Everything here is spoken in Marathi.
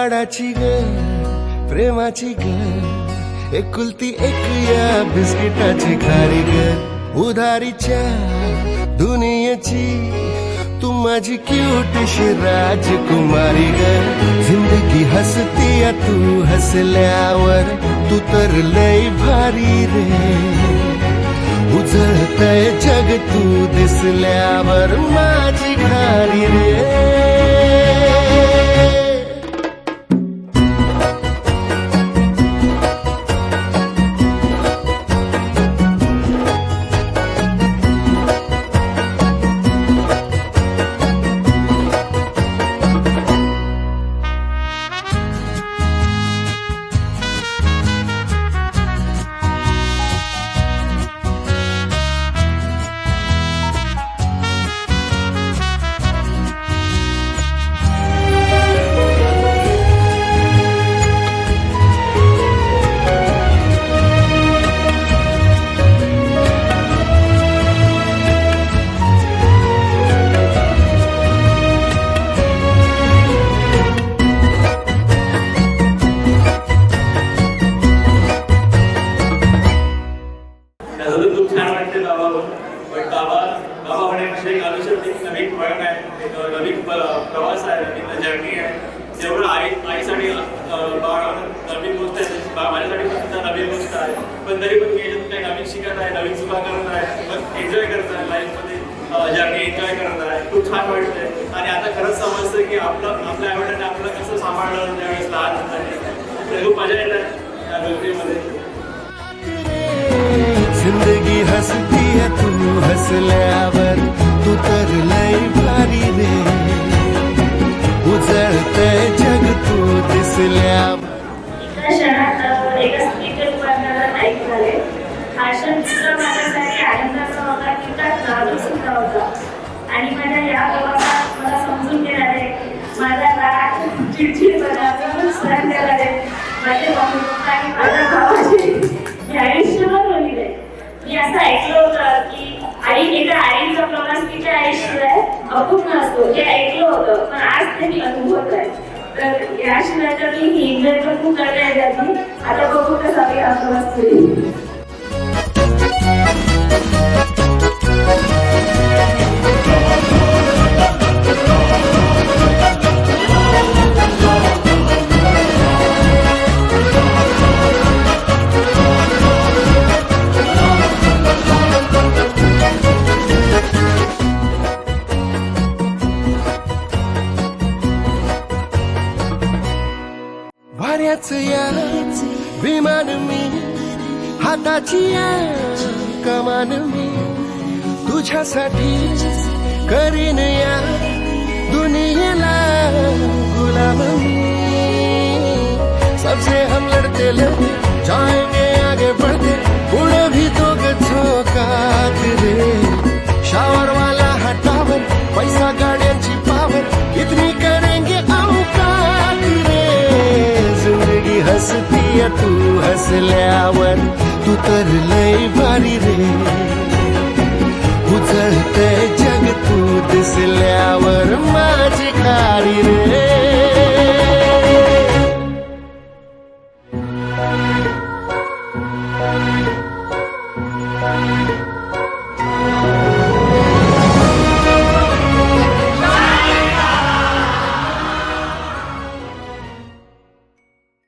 लाडाची ग प्रेमाची ग एकुलती एक या बिस्किटाची खारी ग उधारीच्या दुनियेची तू माझी क्यूटशी राजकुमारी ग जिंदगी हसती या तू हसल्यावर तू तर लय भारी रे उजळतय जग तू दिसल्यावर माझी खारी रे खूप छान वाटते बाबावर पण बाबा होण्यापेक्षा एक आयुष्यात एक नवीन वळण आहे एक नवीन प्रवास आहे नवीन जर्नी आहे जेवढं आईसाठी नवीन गोष्ट आहे माझ्यासाठी सुद्धा नवीन गोष्ट आहे पण तरी पण मी याच्यात काही नवीन शिकत आहे नवीन चुका करत आहे पण एन्जॉय करत आहे लाईफमध्ये जर्नी एन्जॉय करत आहे खूप छान वाटतंय आणि आता खरंच समजतं की आपल्या आईवडिलांनी आपलं कसं सांभाळलं त्यावेळेस लहान असताना खूप मजा येत आहे या गोष्टीमध्ये जिंदगी हसती है तू हसल्यावर तू तर लय भारी रे उजळतय जग तू दिसल्यावर एका क्षणात एका स्त्रीचे रूपांतरण ऐक झाले हा क्षण सुद्धा माझ्यासाठी आनंदाचा होता तितका नाजूक सुद्धा होता आणि माझ्या या प्रवासात मला समजून घेणारे माझा राग चिडचिडपणा सहन करणारे माझे बंधू आणि माझ्या भावाचे हे आयुष्यभर बोलले मी असं ऐकलं होतं की एका आईचा प्रवास तिच्या आयुष्यात अपूर्ण असतो हे ऐकलं होतं पण आज ते मी अनुभवत आहे तर याशिवाय तर मी एन्जॉय पण खूप करता येतात आता बघू कसा हा प्रवास पुढे वाऱ्याच या विमान मी हाताची या कमान मी तुझ्यासाठी करीन या दुनियेला गुलाम मी सबसे हम लड़ते लड़ते जाएंगे आगे बढ़ते उड़ भी तो झोकात रे शावर वाला हटावर पैसा गाड्यांची पावर कितनी करेंगे औकात रे जिंदगी हसती है तू हसल्यावर तू तर लय भारी रे उजळतय जग तू दिसल्यावर माझी खारी रे